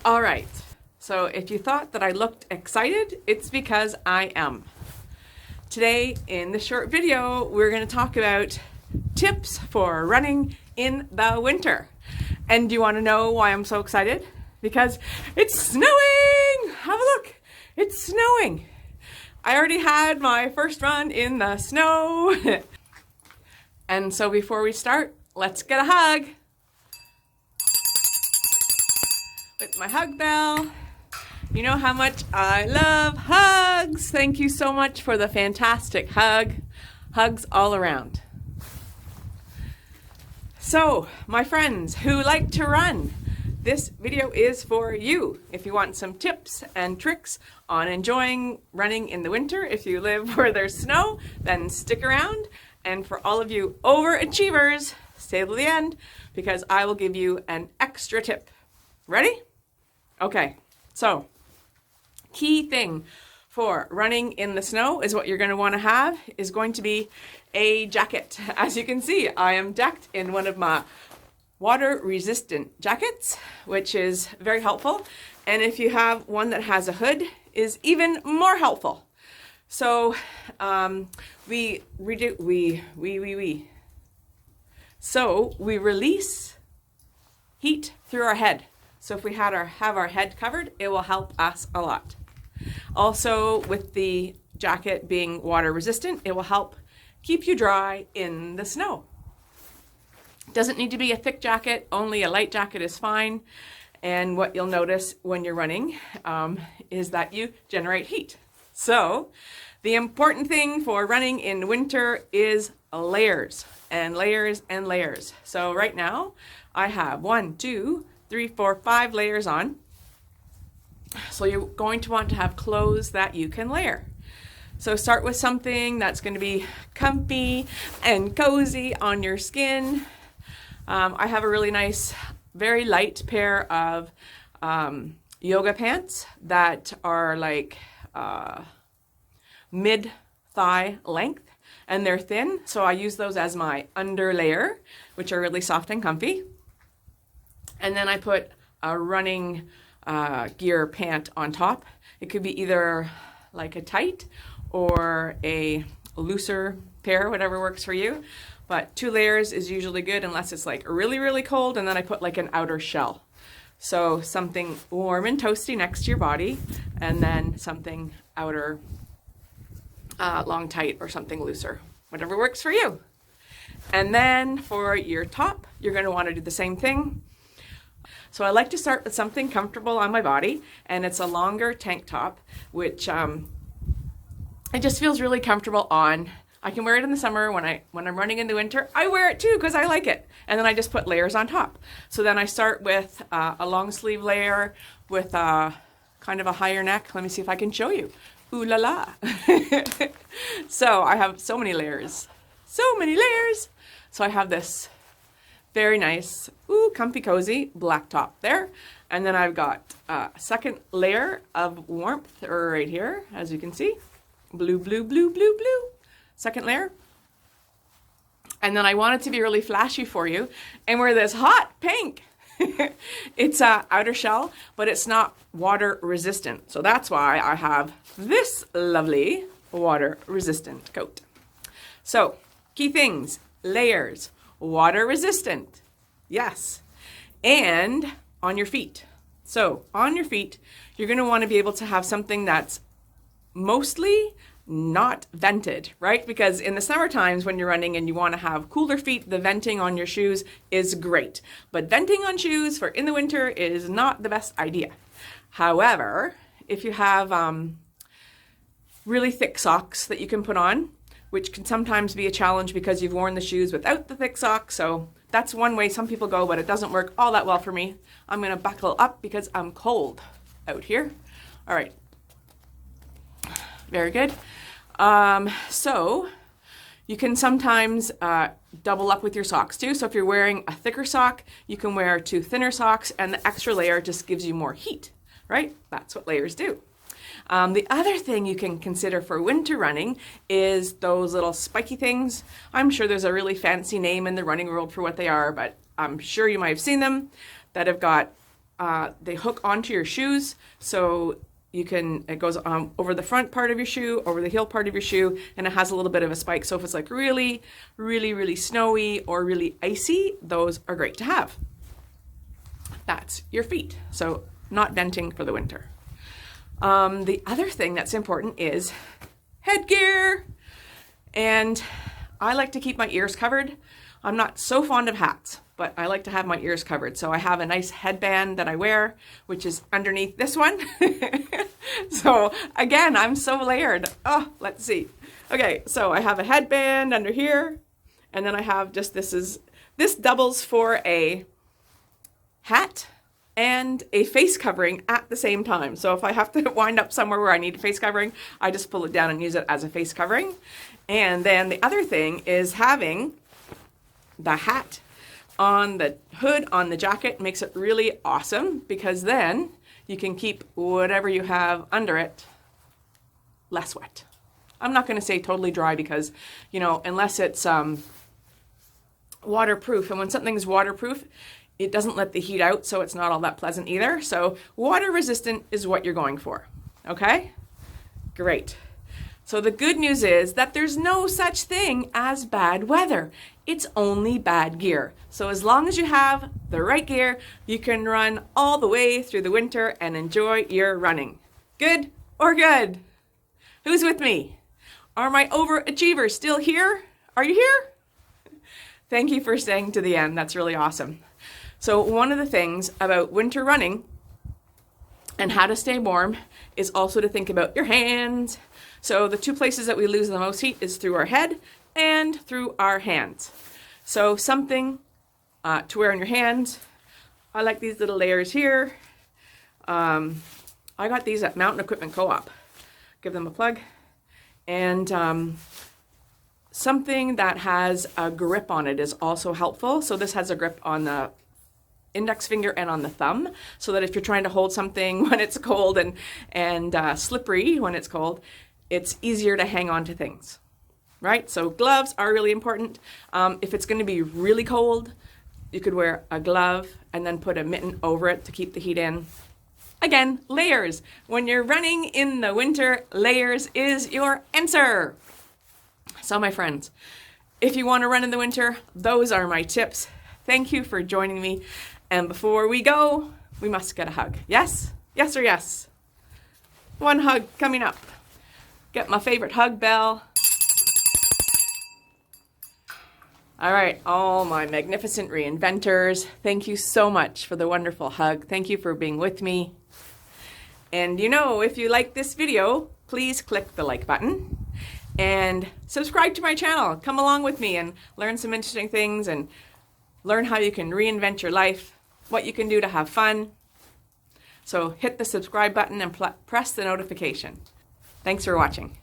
All right, so if you thought that I looked excited, it's because I am. Today in this short video, we're going to talk about tips for running in the winter. And do you want to know why I'm so excited? Because it's snowing! Have a look! It's snowing! I already had my first run in the snow. And so before we start, let's get a hug. With my hug bell. You know how much I love hugs. Thank you so much for the fantastic hug. Hugs all around. So, my friends who like to run, this video is for you. If you want some tips and tricks on enjoying running in the winter, if you live where there's snow, then stick around. And for all of you overachievers, stay till the end because I will give you an extra tip. Ready? Okay, so key thing for running in the snow is what you're going to want to have is going to be a jacket. As you can see, I am decked in one of my water resistant jackets, which is very helpful. And if you have one that has a hood, is even more helpful. So we release heat through our head. So if we have our head covered, it will help us a lot. Also, with the jacket being water resistant, it will help keep you dry in the snow. Doesn't need to be a thick jacket, only a light jacket is fine. And what you'll notice when you're running is that you generate heat. So the important thing for running in winter is layers and layers and layers. So right now I have 1, 2, 3, 4, 5 layers on. So you're going to want to have clothes that you can layer. So start with something that's going to be comfy and cozy on your skin. I have a really nice, very light pair of yoga pants that are like mid-thigh length, and they're thin. So I use those as my under layer, which are really soft and comfy. And then I put a running gear pant on top. It could be either like a tight or a looser pair, whatever works for you. But 2 layers is usually good unless it's like really, really cold. And then I put like an outer shell. So something warm and toasty next to your body, and then something outer long tight or something looser, whatever works for you. And then for your top, you're going to want to do the same thing. So I like to start with something comfortable on my body, and it's a longer tank top, which it just feels really comfortable on. I can wear it in the summer. When I'm running in the winter, I wear it too because I like it. And then I just put layers on top. So then I start with a long sleeve layer with kind of a higher neck. Let me see if I can show you. Ooh la la. So I have so many layers. So many layers. So I have this very nice, comfy, cozy black top there. And then I've got a second layer of warmth right here, as you can see. Blue, blue, blue, blue, blue. Second layer. And then I want it to be really flashy for you and wear this hot pink. It's a outer shell, but it's not water resistant. So that's why I have this lovely water resistant coat. So key things, layers, water resistant, yes, and on your feet. So on your feet, you're going to want to be able to have something that's mostly not vented, right? Because in the summer times when you're running and you want to have cooler feet, the venting on your shoes is great. But venting on shoes for in the winter is not the best idea. However, if you have really thick socks that you can put on, which can sometimes be a challenge because you've worn the shoes without the thick socks. So that's one way some people go, but it doesn't work all that well for me. I'm going to buckle up because I'm cold out here. All right. Very good. So you can sometimes double up with your socks too. So if you're wearing a thicker sock, you can wear 2 thinner socks, and the extra layer just gives you more heat, right? That's what layers do. The other thing you can consider for winter running is those little spiky things. I'm sure there's a really fancy name in the running world for what they are, but I'm sure you might have seen them that have got they hook onto your shoes, so it goes over the front part of your shoe, over the heel part of your shoe, and it has a little bit of a spike. So if it's like really, really, really snowy or really icy, those are great to have. That's your feet. So not venting for the winter. The other thing that's important is headgear. And I like to keep my ears covered. I'm not so fond of hats, but I like to have my ears covered. So I have a nice headband that I wear, which is underneath this one. So again, I'm so layered. Oh, let's see. Okay, so I have a headband under here, and then I have just this doubles for a hat and a face covering at the same time. So if I have to wind up somewhere where I need a face covering, I just pull it down and use it as a face covering. And then the other thing is having the hat on the hood on the jacket makes it really awesome, because then you can keep whatever you have under it less wet. I'm not going to say totally dry because, unless it's waterproof, and when something's waterproof, it doesn't let the heat out, so it's not all that pleasant either. So water resistant is what you're going for. Okay? Great. So the good news is that there's no such thing as bad weather. It's only bad gear. So as long as you have the right gear, you can run all the way through the winter and enjoy your running. Good or good? Who's with me? Are my overachievers still here? Are you here? Thank you for staying to the end. That's really awesome. So one of the things about winter running and how to stay warm is also to think about your hands. So the two places that we lose the most heat is through our head and through our hands. So something to wear on your hands. I like these little layers here. I got these at Mountain Equipment Co-op. Give them a plug. And something that has a grip on it is also helpful. So this has a grip on the index finger and on the thumb, so that if you're trying to hold something when it's cold and slippery when it's cold, it's easier to hang on to things, right? So gloves are really important. If it's going to be really cold, you could wear a glove and then put a mitten over it to keep the heat in. Again, layers. When you're running in the winter, layers is your answer. So my friends, if you want to run in the winter, those are my tips. Thank you for joining me. And before we go, we must get a hug. Yes? Yes or yes? One hug coming up. Get my favorite hug bell. All right, all my magnificent reinventors, thank you so much for the wonderful hug. Thank you for being with me. And if you like this video, please click the like button and subscribe to my channel. Come along with me and learn some interesting things and learn how you can reinvent your life, what you can do to have fun. So hit the subscribe button and press the notification. Thanks for watching.